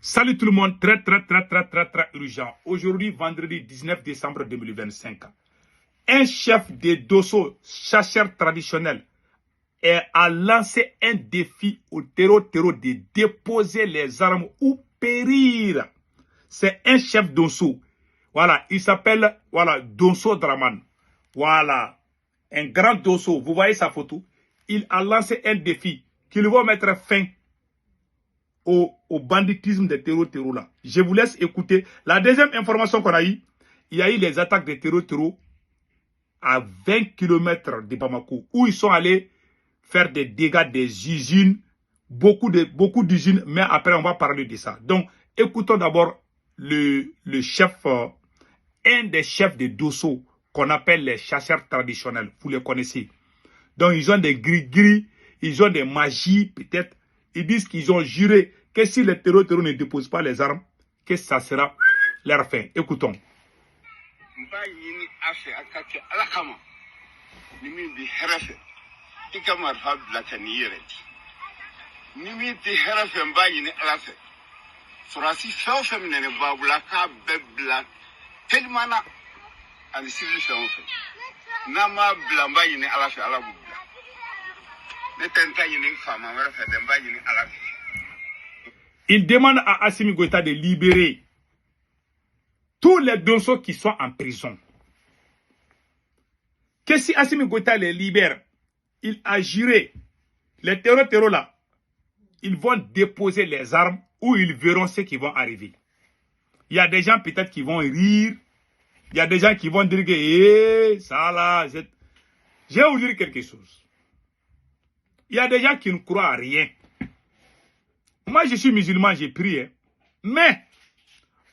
Salut tout le monde, très urgent. Aujourd'hui, vendredi 19 décembre 2025, un chef de Dosso, chasseur traditionnel, a lancé un défi au terreau de déposer les armes ou périr. C'est un chef Dosso. Voilà, il s'appelle Dosso Draman. Voilà, un grand Dosso. Vous voyez sa photo? Il a lancé un défi qu'il va mettre fin au banditisme des terreaux là. Je vous laisse écouter. La deuxième information qu'on a eue, il y a eu les attaques des terreaux à 20 km de Bamako, où ils sont allés faire des dégâts des usines, beaucoup d'usines, mais après on va parler de ça. Donc, écoutons d'abord le chef, un des chefs de Dosso, qu'on appelle les chasseurs traditionnels. Vous les connaissez. Donc, ils ont des gris-gris, ils ont des magies, peut-être. Ils disent qu'ils ont juré que si les terreaux ne déposent pas les armes, que ça sera leur fin. Écoutons. Il demande à Assimi Goïta de libérer tous les Dosso qui sont en prison. Que si Assimi Goïta les libère, il a juré, les terreaux là, ils vont déposer les armes ou ils verront ce qui vont arriver. Il y a des gens peut-être qui vont rire, il y a des gens qui vont dire que ça là, je vais vous dire quelque chose. Il y a des gens qui ne croient à rien. Moi, je suis musulman, j'ai prié. Mais,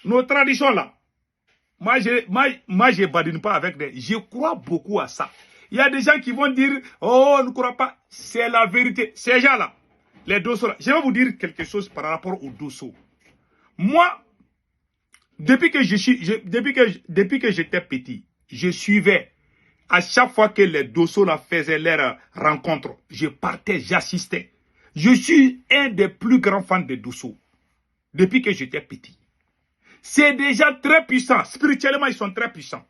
nos traditions là, moi, je badine pas avec des... Je crois beaucoup à ça. Il y a des gens qui vont dire, oh, on ne croit pas. C'est la vérité. Ces gens-là, les Dosso là, je vais vous dire quelque chose par rapport aux Dosso. Moi, depuis que j'étais petit, je suivais. À chaque fois que les Dosso là faisaient leur rencontre, je partais, j'assistais. Je suis un des plus grands fans de Dosso. Depuis que j'étais petit. C'est des gens très puissants. Spirituellement, ils sont très puissants.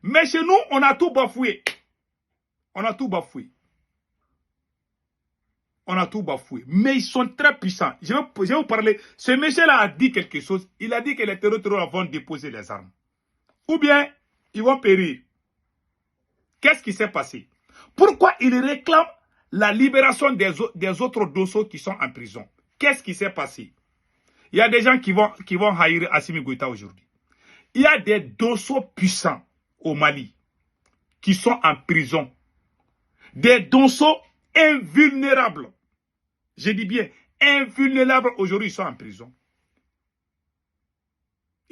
Mais chez nous, on a tout bafoué. On a tout bafoué. On a tout bafoué. Mais ils sont très puissants. Je vais vous parler. Ce monsieur-là a dit quelque chose. Il a dit que les terreaux vont déposer les armes. Ou bien, ils vont périr. Qu'est-ce qui s'est passé? Pourquoi il réclame la libération des autres Dosso qui sont en prison? Qu'est-ce qui s'est passé? Il y a des gens qui vont haïr Assimi Goïta aujourd'hui. Il y a des Dosso puissants au Mali qui sont en prison. Des Dosso invulnérables. Je dis bien invulnérables. Aujourd'hui, ils sont en prison.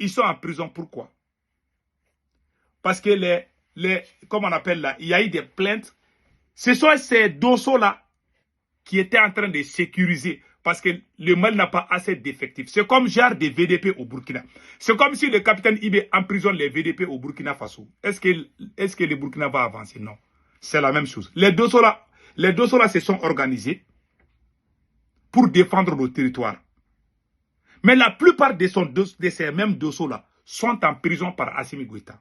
Ils sont en prison pourquoi? Parce que comme on appelle là, il y a eu des plaintes. Ce sont ces Dosso-là qui étaient en train de sécuriser parce que le Mali n'a pas assez d'effectifs. C'est comme genre des VDP au Burkina. C'est comme si le capitaine Ibé emprisonne les VDP au Burkina Faso. Est-ce que le Burkina va avancer? Non. C'est la même chose. Les Dosso-là se sont organisés pour défendre nos territoires. Mais la plupart de ces mêmes Dosso-là sont en prison par Assimi Goïta.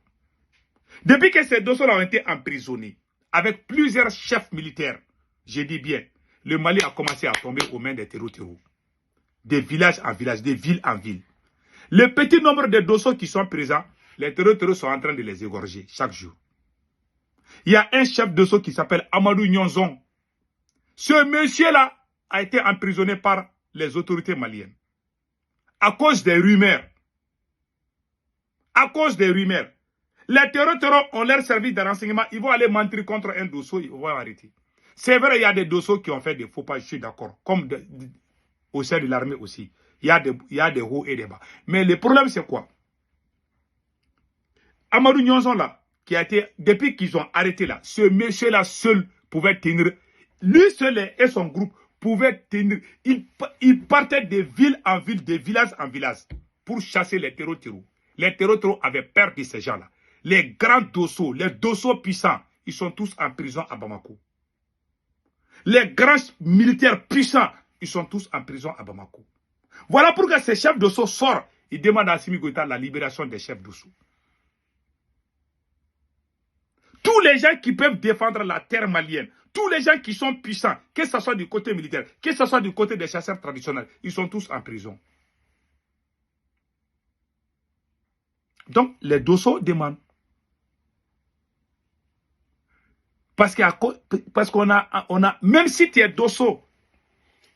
Depuis que ces Dosso-là ont été emprisonnés, avec plusieurs chefs militaires, je dis bien, le Mali a commencé à tomber aux mains des terreaux. Des villages en villages, des villes en villes. Le petit nombre de Dosso qui sont présents, les terreaux sont en train de les égorger chaque jour. Il y a un chef Dosso qui s'appelle Amadou Nyonzon. Ce monsieur-là a été emprisonné par les autorités maliennes. À cause des rumeurs. À cause des rumeurs. Les terreaux ont leur service de renseignement. Ils vont aller mentir contre un Dosso, ils vont arrêter. C'est vrai, il y a des Dosso qui ont fait des faux pas, je suis d'accord. Comme au sein de l'armée aussi. Il y a des hauts et des bas. Mais le problème, c'est quoi? Amadou Nyonzon, là, qui a été, depuis qu'ils ont arrêté là, ce monsieur-là seul pouvait tenir. Lui seul et son groupe pouvaient tenir. Il partait de ville en ville, de village en village, pour chasser les terreaux. Les terreaux avaient peur de ces gens-là. Les grands Dosso, les Dosso puissants, ils sont tous en prison à Bamako. Les grands militaires puissants, ils sont tous en prison à Bamako. Voilà pourquoi ces chefs d'Osso sortent. Ils demandent à Assimi Goïta la libération des chefs d'Osso. Tous les gens qui peuvent défendre la terre malienne, tous les gens qui sont puissants, que ce soit du côté militaire, que ce soit du côté des chasseurs traditionnels, ils sont tous en prison. Donc, les Dosso demandent. Parce qu'on a, même si tu es Dosso,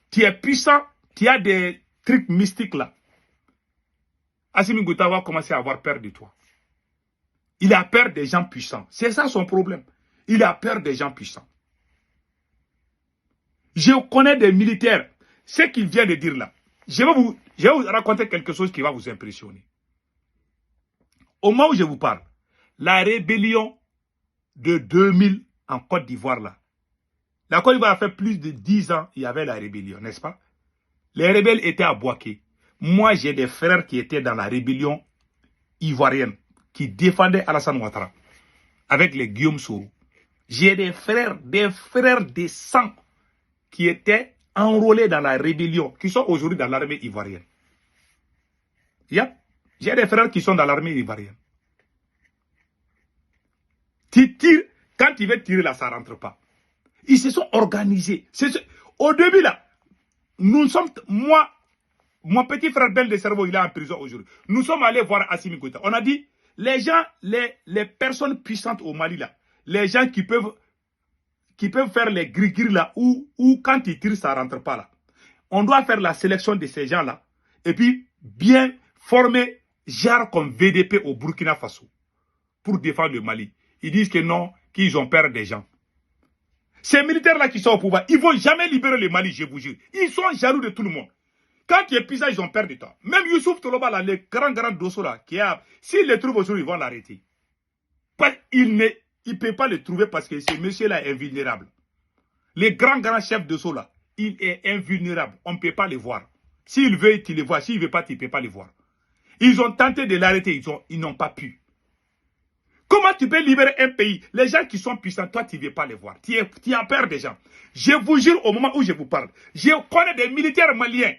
tu es puissant, tu as des trucs mystiques là, Assimi Goïta va commencer à avoir peur de toi. Il a peur des gens puissants. C'est ça son problème. Il a peur des gens puissants. Je connais des militaires. Ce qu'il vient de dire là. Je vais vous raconter quelque chose qui va vous impressionner. Au moment où je vous parle, la rébellion de 2000 en Côte d'Ivoire là. La Côte d'Ivoire a fait plus de 10 ans, il y avait la rébellion, n'est-ce pas? Les rebelles étaient à Bouaké. Moi, j'ai des frères qui étaient dans la rébellion ivoirienne, qui défendaient Alassane Ouattara, avec les Guillaume Soro. J'ai des frères de sang qui étaient enrôlés dans la rébellion, qui sont aujourd'hui dans l'armée ivoirienne. Yeah. J'ai des frères qui sont dans l'armée ivoirienne. Tu tires, quand tu veux tirer là, ça ne rentre pas. Ils se sont organisés. Au début là, nous sommes, moi, mon petit frère Ben de Cerveau, il est en prison aujourd'hui. Nous sommes allés voir Assimi Goïta. On a dit, les gens, les personnes puissantes au Mali là, les gens qui peuvent faire les gris-gris là, où quand ils tirent, ça ne rentre pas là. On doit faire la sélection de ces gens là, et puis bien former, genre comme VDP au Burkina Faso, pour défendre le Mali. Ils disent que non, qu'ils ont peur des gens. Ces militaires-là qui sont au pouvoir, ils ne vont jamais libérer le Mali, je vous jure. Ils sont jaloux de tout le monde. Quand il est puissant, ils ont peur de temps. Même Youssouf Toloba, là, les grands Dosso là, s'ils les trouvent aujourd'hui, ils vont l'arrêter. Il ne peut pas le trouver parce que ce monsieur-là est invulnérable. Les grands chefs Dosso là, il est invulnérable. On ne peut pas les voir. S'il veut, tu les vois. S'il ne veut pas, tu ne peux pas les voir. Ils ont tenté de l'arrêter, ils n'ont pas pu. Comment tu peux libérer un pays? Les gens qui sont puissants, toi, tu ne veux pas les voir. Tu as peur des gens. Je vous jure, au moment où je vous parle, je connais des militaires maliens.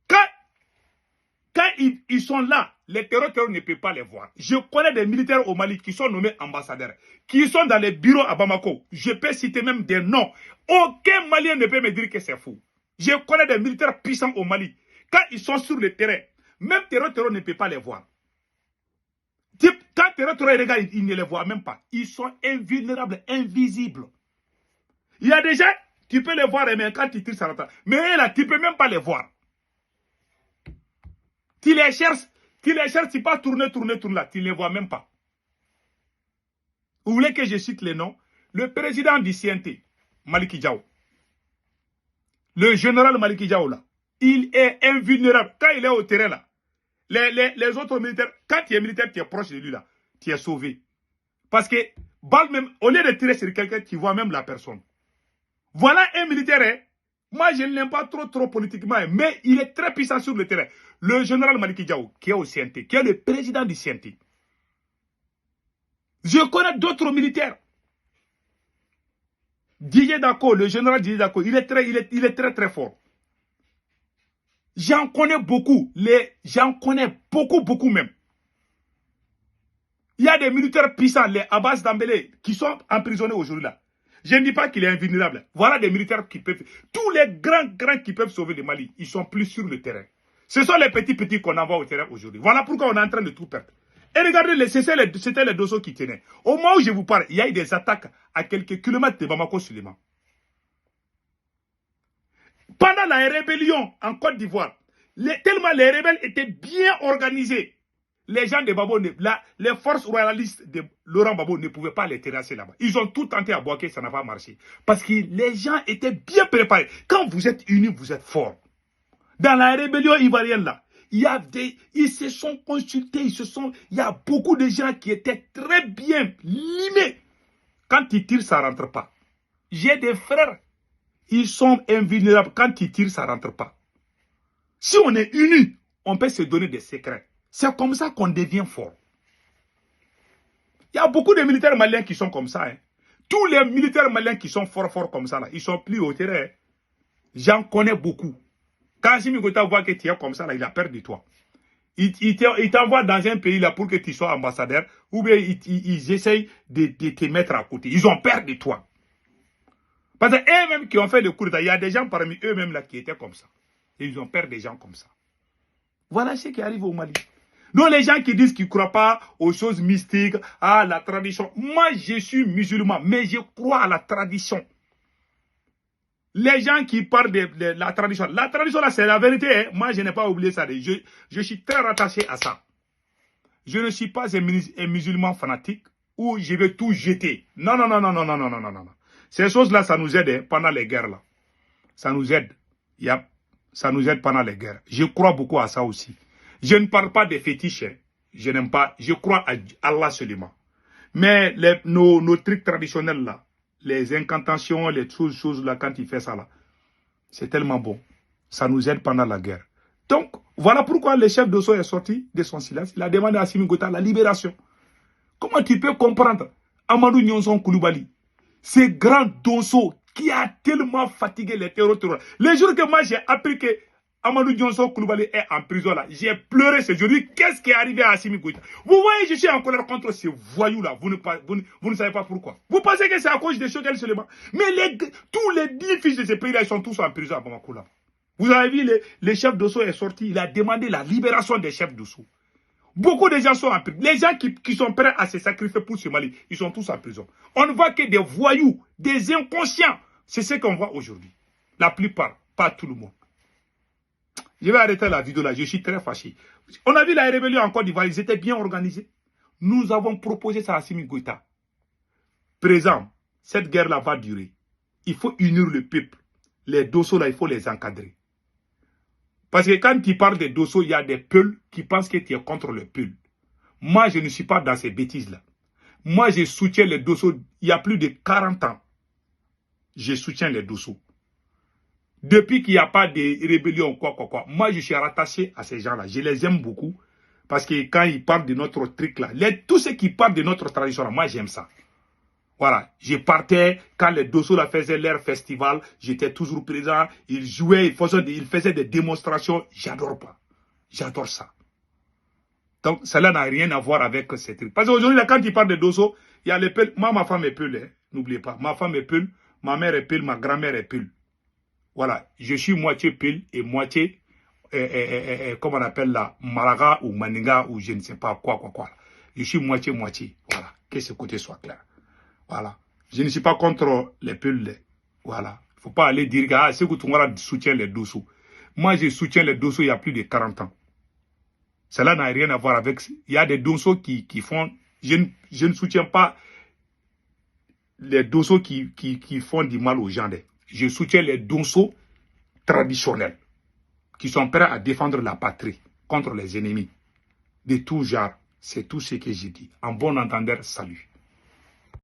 Quand ils sont là, les terroristes ne peuvent pas les voir. Je connais des militaires au Mali qui sont nommés ambassadeurs, qui sont dans les bureaux à Bamako. Je peux citer même des noms. Aucun Malien ne peut me dire que c'est faux. Je connais des militaires puissants au Mali. Quand ils sont sur le terrain, même terroristes ne peut pas les voir. Quand terroristes regardent, ils ne les voient même pas. Ils sont invulnérables, invisibles. Il y a des gens, tu peux les voir, mais quand tu tires, ça rentre. Mais là, tu ne peux même pas les voir. Tu les cherches, tu pas tourner là, tu ne les vois même pas. Vous voulez que je cite les noms? Le président du CNT, Maliki Diao. Le général Maliki Diao là, il est invulnérable. Quand il est au terrain là, les autres militaires, quand tu es militaire, tu es proche de lui là, tu es sauvé. Parce que, balle même, au lieu de tirer sur quelqu'un, tu vois même la personne. Voilà un militaire, hein. Moi, je ne l'aime pas trop politiquement, mais il est très puissant sur le terrain. Le général Maliki Diao, qui est au CNT, qui est le président du CNT. Je connais d'autres militaires. Didier Dako, le général Didier Dako, il est très fort. J'en connais beaucoup. J'en connais beaucoup même. Il y a des militaires puissants, les Abbas Dambélé, qui sont emprisonnés aujourd'hui là. Je ne dis pas qu'il est invulnérable. Voilà des militaires qui peuvent... Tous les grands qui peuvent sauver le Mali, ils sont plus sur le terrain. Ce sont les petits qu'on envoie au terrain aujourd'hui. Voilà pourquoi on est en train de tout perdre. Et regardez, c'était les Dosso qui tenaient. Au moment où je vous parle, il y a eu des attaques à quelques kilomètres de Bamako-Suleiman. Pendant la rébellion en Côte d'Ivoire, tellement les rebelles étaient bien organisés, les gens de Babo, les forces royalistes de Laurent Gbagbo ne pouvaient pas les terrasser là-bas. Ils ont tout tenté à Bouaké, ça n'a pas marché. Parce que les gens étaient bien préparés. Quand vous êtes unis, vous êtes forts. Dans la rébellion ivoirienne là, ils se sont consultés, il y a beaucoup de gens qui étaient très bien limés. Quand ils tirent, ça ne rentre pas. J'ai des frères, ils sont invulnérables. Quand ils tirent, ça ne rentre pas. Si on est unis, on peut se donner des secrets. C'est comme ça qu'on devient fort. Il y a beaucoup de militaires maliens qui sont comme ça. Hein. Tous les militaires maliens qui sont forts comme ça, là, ils sont plus au terrain. J'en connais beaucoup. Quand Assimi Goïta voit que tu es comme ça, là, il a peur de toi. Il t'envoie dans un pays là pour que tu sois ambassadeur, ou bien ils essayent de te mettre à côté. Ils ont peur de toi. Parce qu'eux-mêmes qui ont fait le coup d'État, il y a des gens parmi eux-mêmes là qui étaient comme ça. Et ils ont peur des gens comme ça. Voilà ce qui arrive au Mali. Donc les gens qui disent qu'ils ne croient pas aux choses mystiques, à la tradition. Moi, je suis musulman, mais je crois à la tradition. Les gens qui parlent de la tradition là, c'est la vérité. Hein. Moi, je n'ai pas oublié ça. Je suis très rattaché à ça. Je ne suis pas un musulman fanatique où je vais tout jeter. Non, non, non, non, non, non, non, non, non, non. Ces choses-là, ça nous aide hein, pendant les guerres. Là. Ça nous aide. Ça nous aide pendant les guerres. Je crois beaucoup à ça aussi. Je ne parle pas des fétiches. Hein. Je n'aime pas. Je crois à Allah seulement. Mais nos trucs traditionnels là, les incantations, les choses là, quand il fait ça là, c'est tellement bon. Ça nous aide pendant la guerre. Donc, voilà pourquoi le chef d'Osso est sorti de son silence. Il a demandé à Assimi Goïta la libération. Comment tu peux comprendre Amadou Nyonson Koulibaly, ce grand Dosso qui a tellement fatigué les terroristes. Les jours que moi j'ai appris que Amadou Nyonson Koulibaly est en prison là, j'ai pleuré ce jour. Qu'est-ce qui est arrivé à Assimi Goïta? Vous voyez, je suis en colère contre ces voyous là. Vous ne savez pas pourquoi. Vous pensez que c'est à cause des Choguel seulement. Mais tous les 10 fils de ce pays là, ils sont tous en prison à Bamako là. Vous avez vu, le chef d'Osso est sorti, il a demandé la libération des chefs d'Osso. Beaucoup de gens sont en prison. Les gens qui sont prêts à se sacrifier pour ce Mali, ils sont tous en prison. On ne voit que des voyous, des inconscients. C'est ce qu'on voit aujourd'hui. La plupart, pas tout le monde. Je vais arrêter la vidéo là, je suis très fâché. On a vu la rébellion en Côte d'Ivoire, ils étaient bien organisés. Nous avons proposé ça à Assimi Goïta. Présent, cette guerre-là va durer. Il faut unir le peuple. Les Dosso là, il faut les encadrer. Parce que quand tu parles de Dosso, il y a des peuls qui pensent que tu es contre le peul. Moi, je ne suis pas dans ces bêtises-là. Moi, je soutiens les Dosso il y a plus de 40 ans. Je soutiens les Dosso. Depuis qu'il n'y a pas de rébellion, quoi. Moi, je suis rattaché à ces gens-là. Je les aime beaucoup. Parce que quand ils parlent de notre truc là, tous ceux qui parlent de notre tradition là, moi, j'aime ça. Voilà, je partais, quand les Dosso faisaient leur festival, j'étais toujours présent, ils jouaient, ils faisaient des démonstrations, j'adore pas. J'adore ça. Donc, cela n'a rien à voir avec ces trucs. Parce qu'aujourd'hui, quand ils parlent de Dosso, il y a les peuls. Moi, ma femme est peul, hein, n'oubliez pas. Ma femme est peul, ma mère est peul, ma grand-mère est peul. Voilà, je suis moitié peul et moitié, comment on appelle là, Maraga ou Maninga ou je ne sais pas quoi. Je suis moitié. Voilà, que ce côté soit clair. Voilà. Je ne suis pas contre les peuls. Voilà. Il ne faut pas aller dire que c'est que tu soutient les Dosso. Moi, je soutiens les Dosso il y a plus de 40 ans. Cela n'a rien à voir avec... Il y a des Dosso qui font... Je ne soutiens pas les Dosso qui font du mal aux gens. Je soutiens les Dosso traditionnels qui sont prêts à défendre la patrie contre les ennemis de tout genre. C'est tout ce que j'ai dit. En bon entendeur, salut.